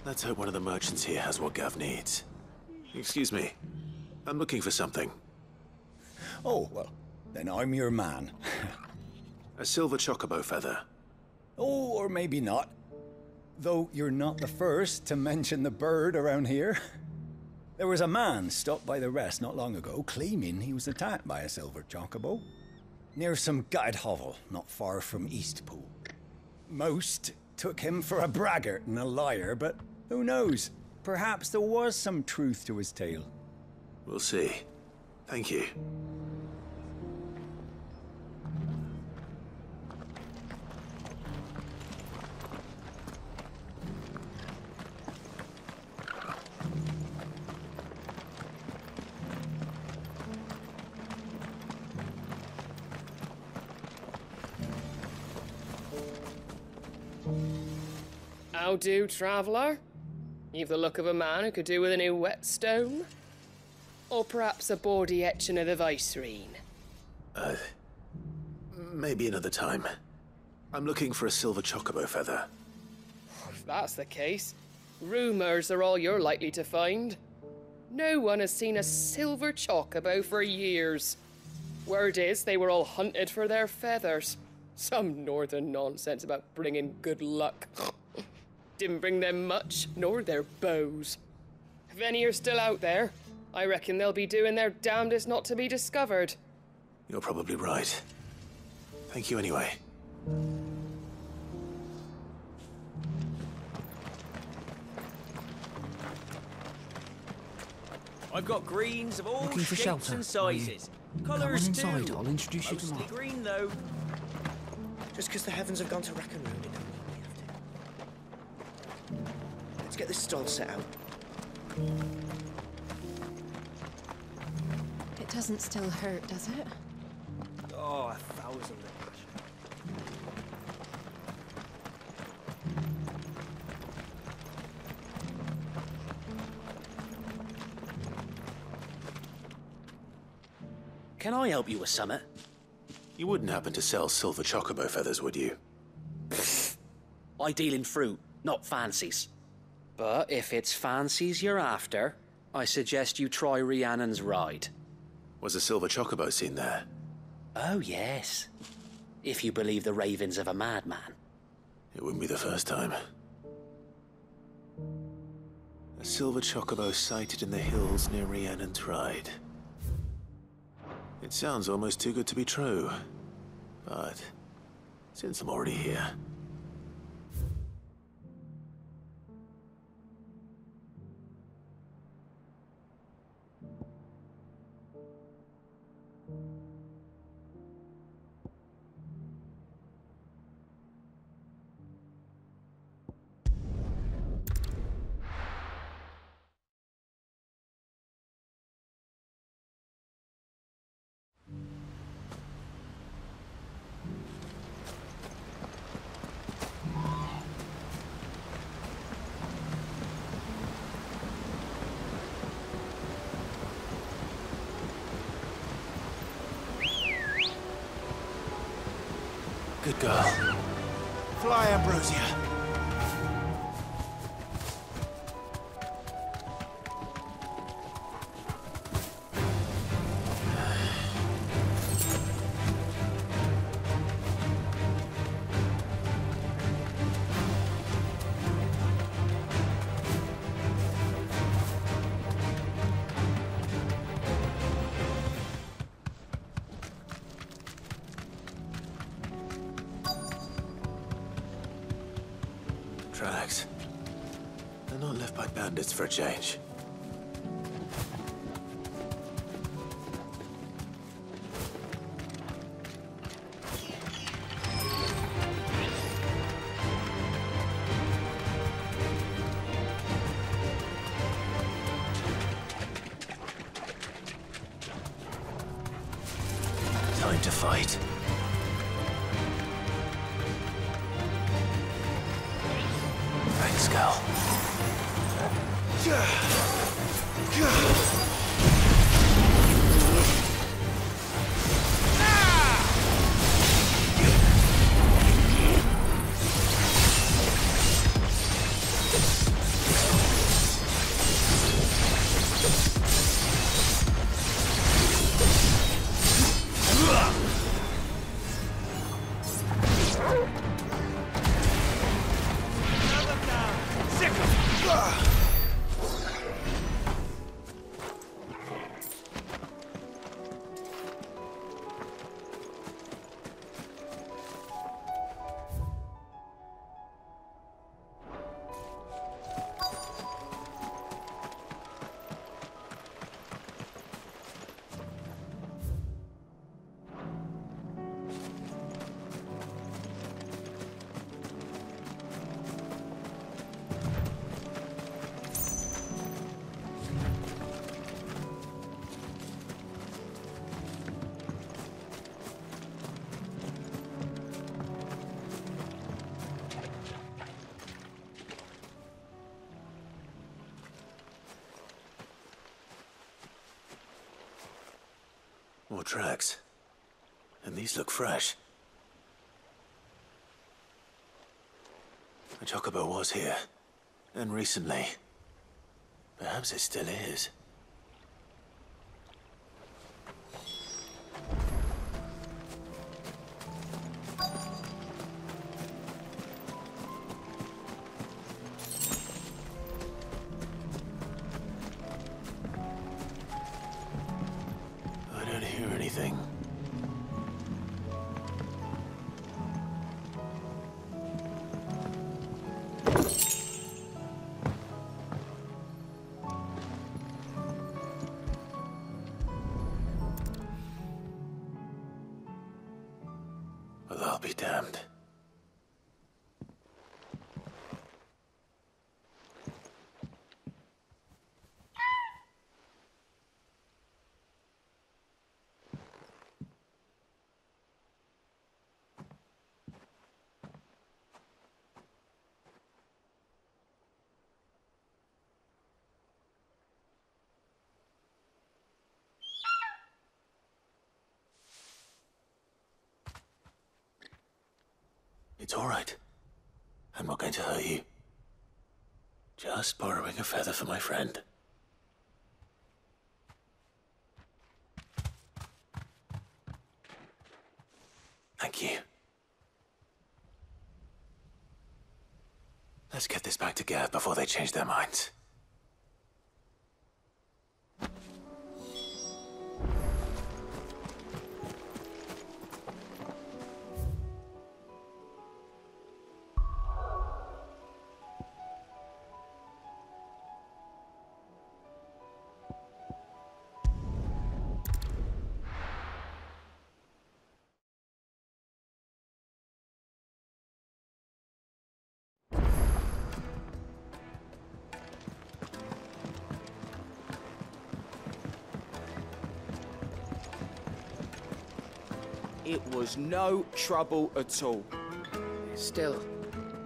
Let's hope one of the merchants here has what Gav needs. Excuse me. I'm looking for something. Oh, well, then I'm your man. A silver chocobo feather. Oh, or maybe not. Though you're not the first to mention the bird around here. There was a man stopped by the rest not long ago claiming he was attacked by a silver chocobo. Near some gutted hovel not far from Eastpool. Most took him for a braggart and a liar, but who knows? Perhaps there was some truth to his tale. We'll see. Thank you. How do, traveller? You've the look of a man who could do with a new whetstone. Or perhaps a bawdy etching of the Vicerine. Maybe another time. I'm looking for a silver chocobo feather. If that's the case, rumours are all you're likely to find. No one has seen a silver chocobo for years. Word is they were all hunted for their feathers. Some northern nonsense about bringing good luck. Didn't bring them much, nor their bows. If any are still out there, I reckon they'll be doing their damnedest not to be discovered. You're probably right. Thank you anyway. I've got greens of all Looking for shapes shelter, and sizes. Colours Come on inside, too. I'll introduce you to Mostly Mark. green though. Just because the heavens have gone to rack and ruin, it don't mean we have to. Let's get this stall set out. It doesn't still hurt, does it? Oh, 1,000. Can I help you with summit? You wouldn't happen to sell silver chocobo feathers, would you? I deal in fruit, not fancies. But if it's fancies you're after, I suggest you try Rhiannon's ride. Was a silver chocobo seen there? Oh, yes. If you believe the ravings of a madman. It wouldn't be the first time. A silver chocobo sighted in the hills near Rhiannon's Ride. It sounds almost too good to be true. But since I'm already here... Good girl. Fly, Ambrosia. Tracks. They're not left by bandits for a change. Time to fight. Thanks, Gal. More tracks. And these look fresh. A chocobo was here. And recently. Perhaps it still is. I don't hear anything. Well, I'll be damned. It's all right. I'm not going to hurt you. Just borrowing a feather for my friend. Thank you. Let's get this back to Gav before they change their minds. It was no trouble at all. Still,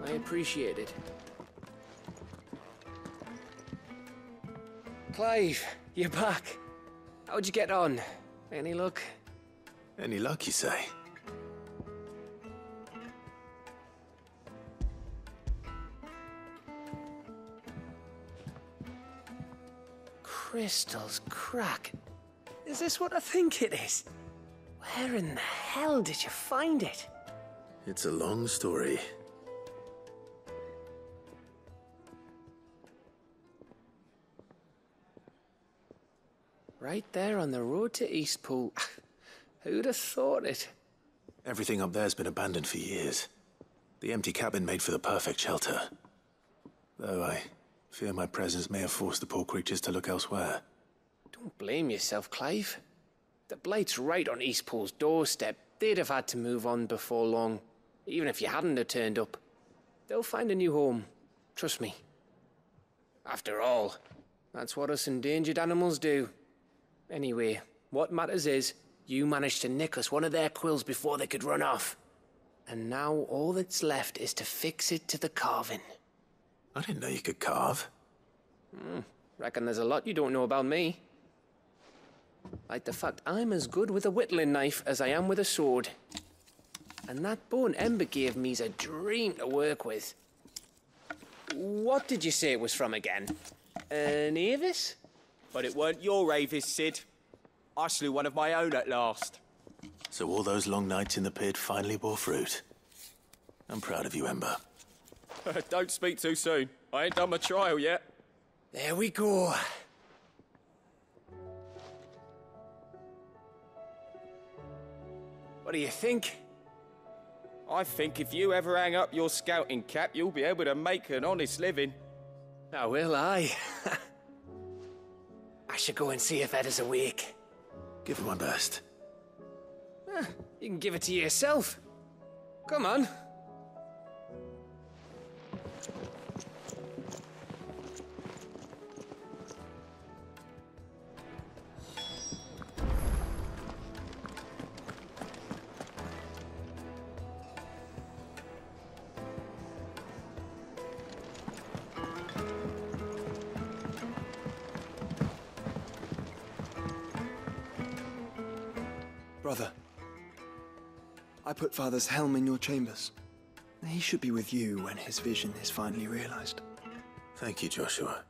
I appreciate it. Clive, you're back. How'd you get on? Any luck? Any luck, you say? Crystal's crack. Is this what I think it is? Where in the hell did you find it? It's a long story. Right there on the road to Eastpool. Who'd have thought it? Everything up there's been abandoned for years. The empty cabin made for the perfect shelter. Though I fear my presence may have forced the poor creatures to look elsewhere. Don't blame yourself, Clive. The Blight's right on Eastpool's doorstep. They'd have had to move on before long, even if you hadn't have turned up. They'll find a new home. Trust me. After all, that's what us endangered animals do. Anyway, what matters is, you managed to nick us one of their quills before they could run off. And now all that's left is to fix it to the carving. I didn't know you could carve. Reckon there's a lot you don't know about me. Like the fact I'm as good with a whittling knife as I am with a sword. And that bone Ember gave me's a dream to work with. What did you say it was from again? An Avis? But it weren't your Avis, Sid. I slew one of my own at last. So all those long nights in the pit finally bore fruit. I'm proud of you, Ember. Don't speak too soon. I ain't done my trial yet. There we go. What do you think? I think if you ever hang up your scouting cap, you'll be able to make an honest living. Now will I? I should go and see if Ed is awake. Give it my best. You can give it to yourself. Come on. Brother, I put Father's helm in your chambers. He should be with you when his vision is finally realized. Thank you, Joshua.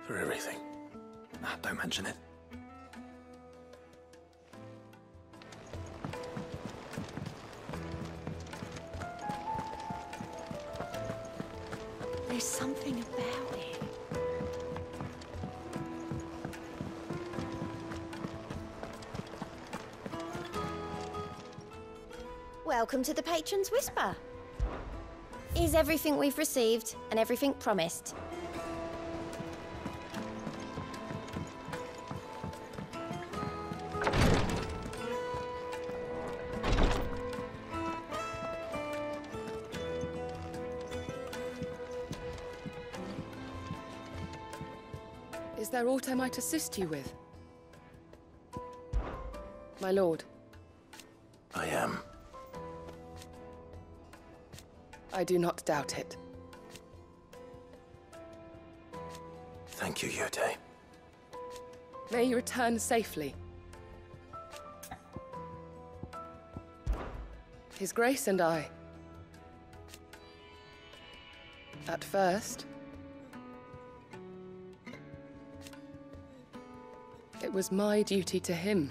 For everything. Ah, don't mention it. There's something about it. Welcome to the Patron's Whisper. Is everything we've received and everything promised? Is there aught I might assist you with? My lord. I am. I do not doubt it. Thank you, Yote. May you return safely. His Grace and I. At first, it was my duty to him.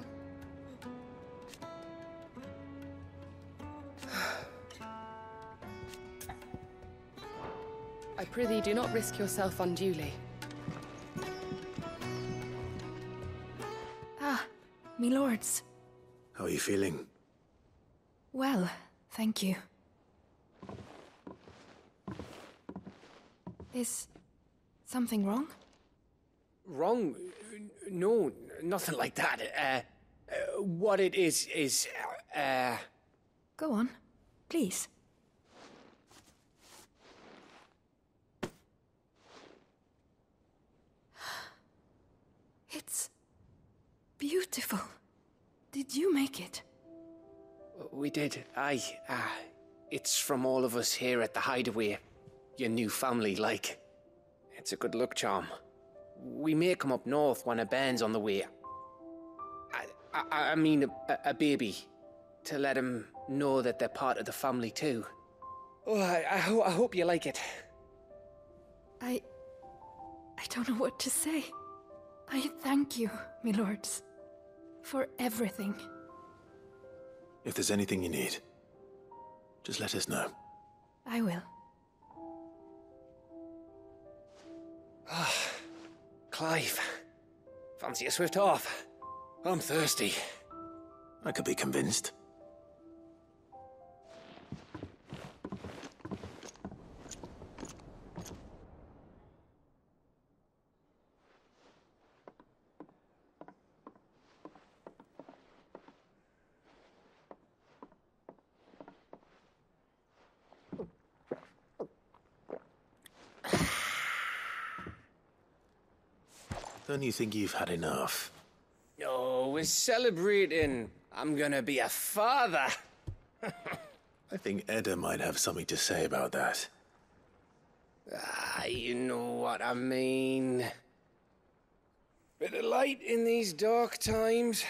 I prithee, do not risk yourself unduly. Ah, me lords. How are you feeling? Well, thank you. Is something wrong? Wrong? No, nothing like that. What it is, Go on, please. It's beautiful. Did you make it? We did. Aye. It's from all of us here at the Hideaway. Your new family, like. It's a good luck charm. We may come up north when a band's on the way. I mean a baby. To let him know that they're part of the family too. Oh, I hope you like it. I don't know what to say. I thank you, me lords, for everything. If there's anything you need, just let us know. I will. Clive, fancy a swift off? I'm thirsty. I could be convinced. Don't you think you've had enough? Oh, we're celebrating. I'm gonna be a father. I think Edda might have something to say about that. You know what I mean. Bit of light in these dark times.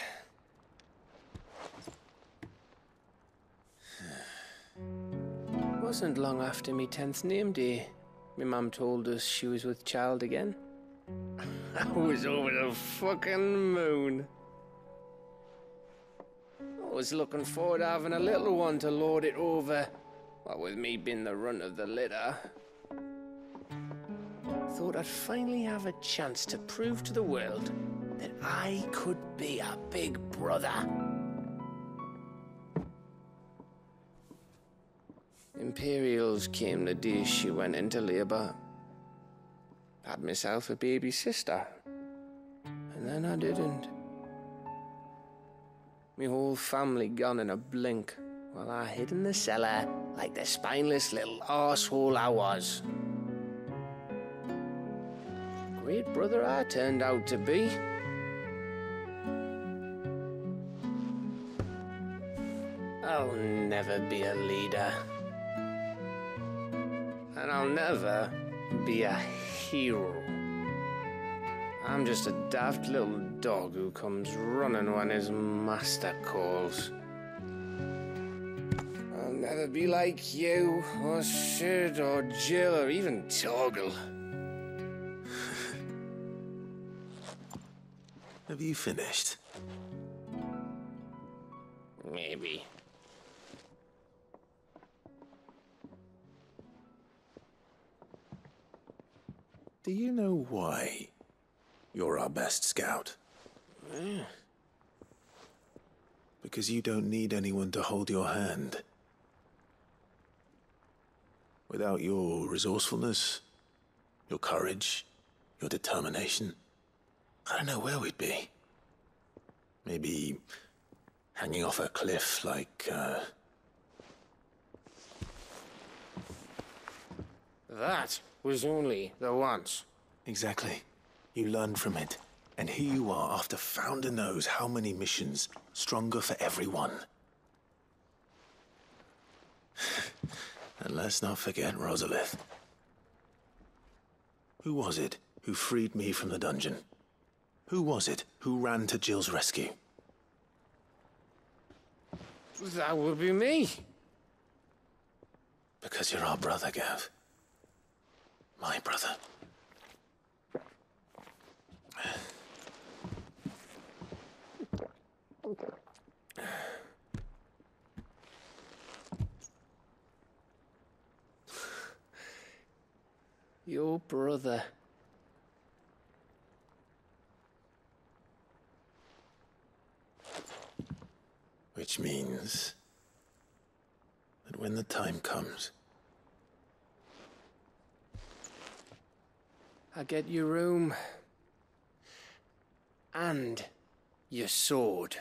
Wasn't long after me 10th name day. My mum told us she was with child again. I was over the fucking moon. I was looking forward to having a little one to lord it over, what with me being the runt of the litter. Thought I'd finally have a chance to prove to the world that I could be a big brother. Imperials came the day she went into labour. Had myself a baby sister, and then I didn't. Me whole family gone in a blink, while I hid in the cellar like the spineless little arsehole I was. Great brother I turned out to be. I'll never be a leader. And I'll never be a hero. I'm just a daft little dog who comes running when his master calls. I'll never be like you, or Sid, or Jill, or even Torgal. Have you finished? Maybe. Do you know why you're our best scout? Because you don't need anyone to hold your hand. Without your resourcefulness, your courage, your determination, I don't know where we'd be. Maybe hanging off a cliff like, That was only the once. Exactly. You learned from it. And here you are, after Founder knows how many missions, stronger for everyone. And let's not forget Rosalith. Who was it who freed me from the dungeon? Who was it who ran to Jill's rescue? That would be me. Because you're our brother, Gav. My brother. Your brother. Which means that when the time comes, I get your room. And your sword.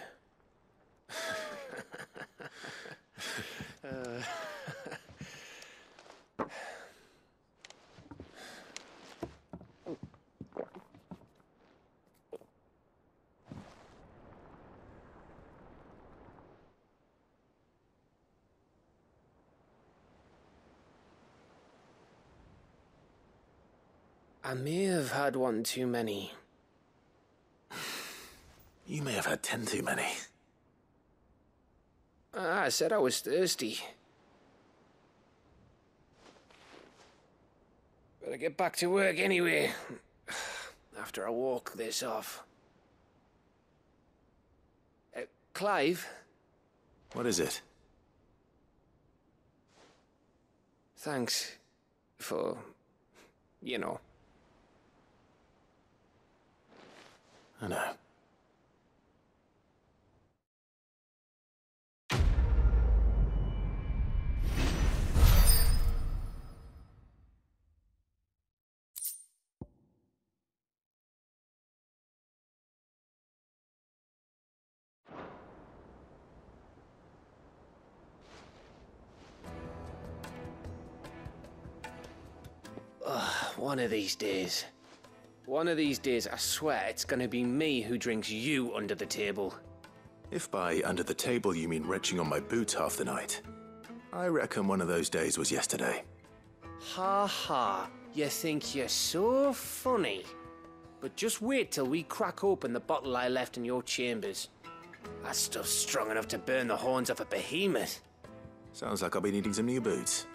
I may have had one too many. you may have had 10 too many. I said I was thirsty. Better get back to work anyway. After I walk this off. Clive? What is it? Thanks for, you know. I know. One of these days. One of these days, I swear it's gonna be me who drinks you under the table. If by under the table you mean retching on my boots half the night, I reckon one of those days was yesterday. Ha ha, you think you're so funny. But just wait till we crack open the bottle I left in your chambers. That stuff's strong enough to burn the horns off a behemoth. Sounds like I'll be needing some new boots.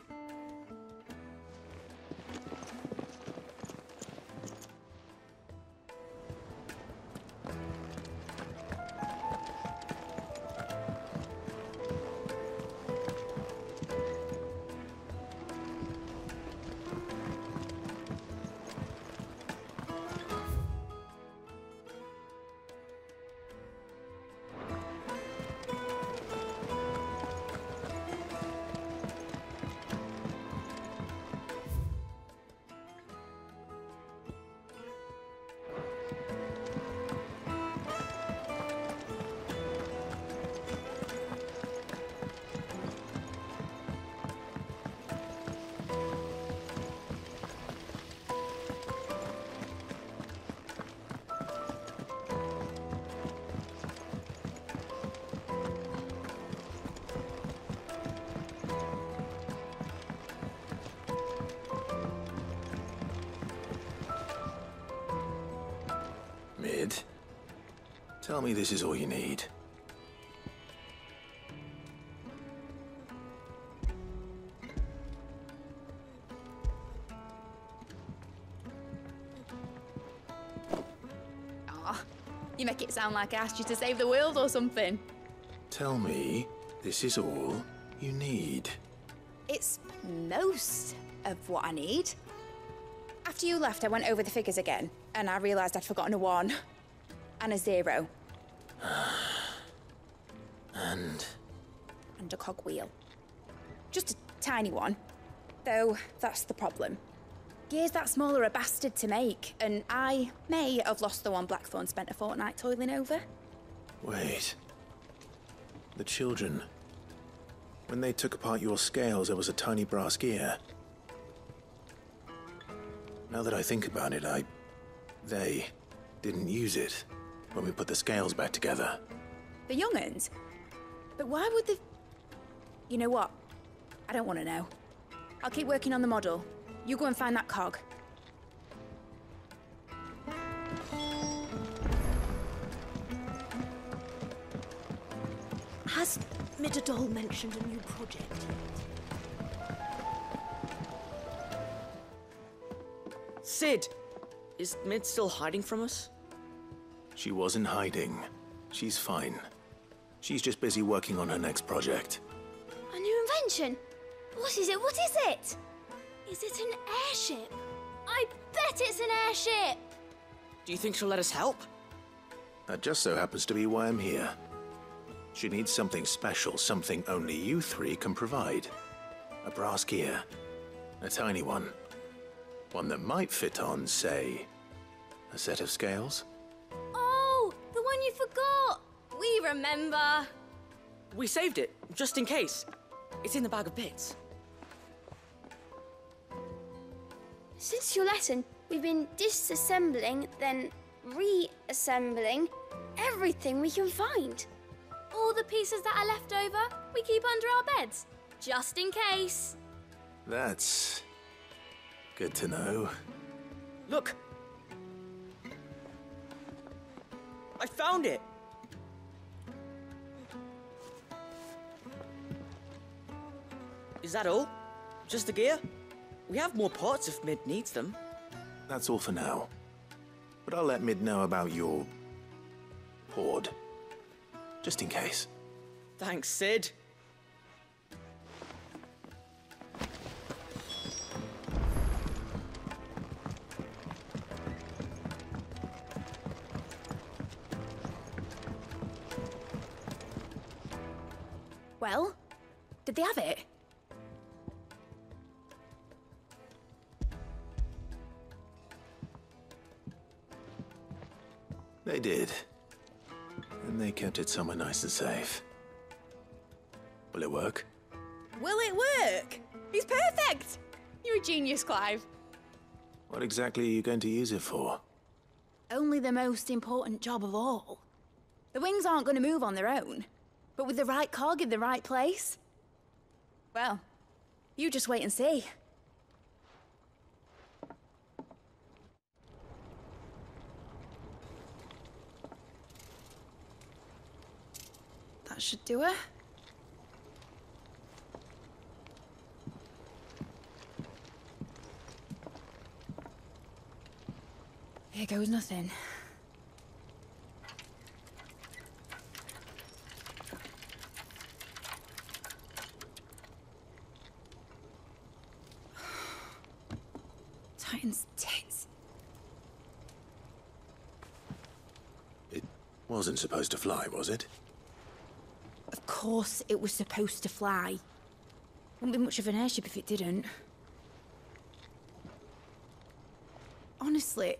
Tell me this is all you need. You make it sound like I asked you to save the world or something. Tell me this is all you need. It's most of what I need. After you left, I went over the figures again, and I realised I'd forgotten a 1 and a 0. And a cogwheel. Just a tiny one. Though, that's the problem. Gears that small are a bastard to make, and I may have lost the one Blackthorn spent a fortnight toiling over. wait. The children. When they took apart your scales, there was a tiny brass gear. Now that I think about it, they didn't use it when we put the scales back together. The young'uns? But why would they... You know what? I don't want to know. I'll keep working on the model. You go and find that cog. Has Midadol mentioned a new project yet? Sid! Is Mid still hiding from us? She wasn't hiding. She's fine. She's just busy working on her next project. A new invention? What is it? What is it? Is it an airship? I bet it's an airship! Do you think she'll let us help? That just so happens to be why I'm here. She needs something special, something only you three can provide. A brass gear. A tiny one. One that might fit on, say, a set of scales? Oh, the one you forgot! We remember! We saved it, just in case. It's in the bag of bits. Since your lesson, we've been disassembling, then reassembling everything we can find. All the pieces that are left over, we keep under our beds, just in case. That's good to know. Look! I found it! Is that all? Just the gear? We have more parts if Mid needs them. That's all for now. But I'll let Mid know about your hoard. Just in case. Thanks, Sid. Well, did they have it? They did. And they kept it somewhere nice and safe. Will it work? Will it work? He's perfect! You're a genius, Clive. What exactly are you going to use it for? Only the most important job of all. The wings aren't going to move on their own, but with the right cog in the right place. Well, you just wait and see. That should do it. Here goes nothing. Titan's tits. It wasn't supposed to fly, was it? Of course it was supposed to fly. Wouldn't be much of an airship if it didn't. Honestly,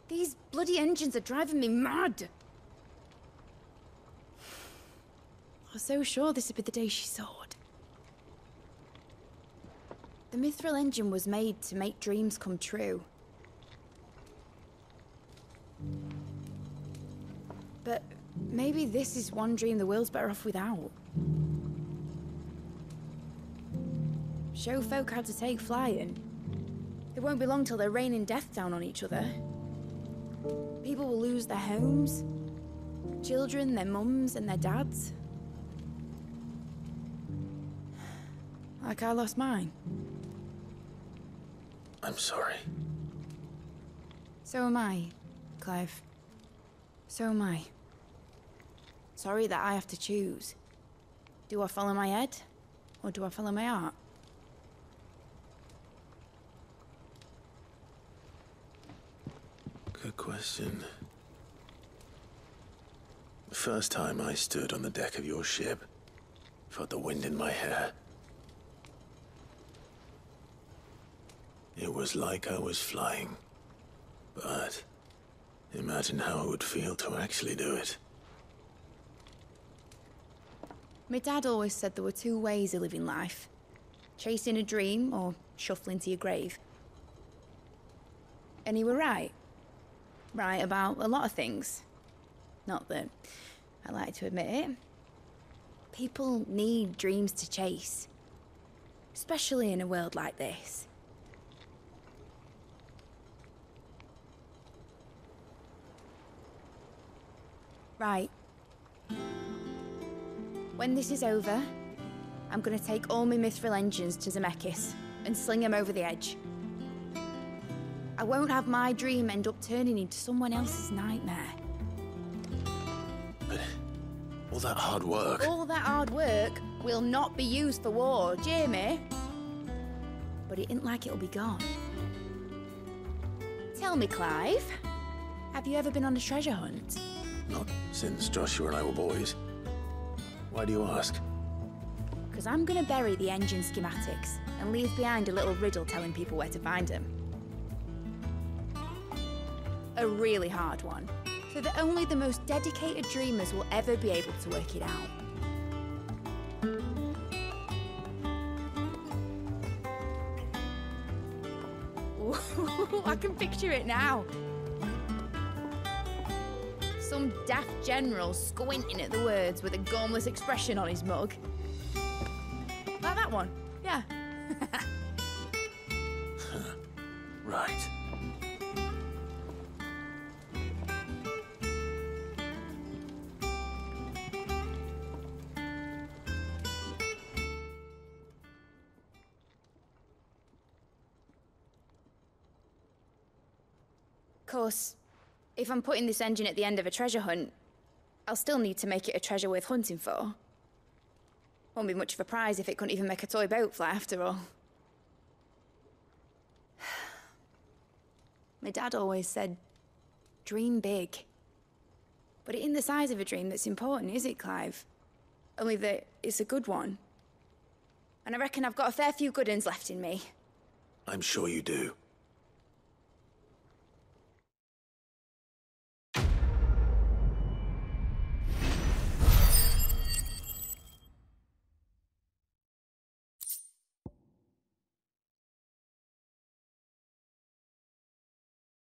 these bloody engines are driving me mad. I was so sure this would be the day she soared. The Mithril engine was made to make dreams come true. But maybe this is one dream the world's better off without. Show folk how to take flying. It won't be long till they're raining death down on each other. People will lose their homes, children, their mums and their dads. Like I lost mine. I'm sorry. So am I, Clive. So am I. Sorry that I have to choose. Do I follow my head, or do I follow my heart? Good question. The first time I stood on the deck of your ship, felt the wind in my hair. It was like I was flying. But imagine how it would feel to actually do it. My dad always said there were two ways of living life. Chasing a dream or shuffling to your grave. And he were right. Right about a lot of things. Not that I like to admit it. People need dreams to chase. Especially in a world like this. Right. When this is over, I'm gonna take all my mithril engines to Zemeckis and sling them over the edge. I won't have my dream end up turning into someone else's nightmare. But all that hard work... All that hard work will not be used for war, Jamie. But it ain't like it'll be gone. Tell me, Clive, have you ever been on a treasure hunt? Not since Joshua and I were boys. Why do you ask? Because I'm gonna bury the engine schematics and leave behind a little riddle telling people where to find them. A really hard one, so that only the most dedicated dreamers will ever be able to work it out. Ooh, I can picture it now. Some daft general squinting at the words with a gormless expression on his mug. Like that one, yeah. Right. Of course, if I'm putting this engine at the end of a treasure hunt, I'll still need to make it a treasure worth hunting for. Won't be much of a prize if it couldn't even make a toy boat fly after all. My dad always said, dream big. But it ain't the size of a dream that's important, is it, Clive? Only that it's a good one. And I reckon I've got a fair few good uns left in me. I'm sure you do.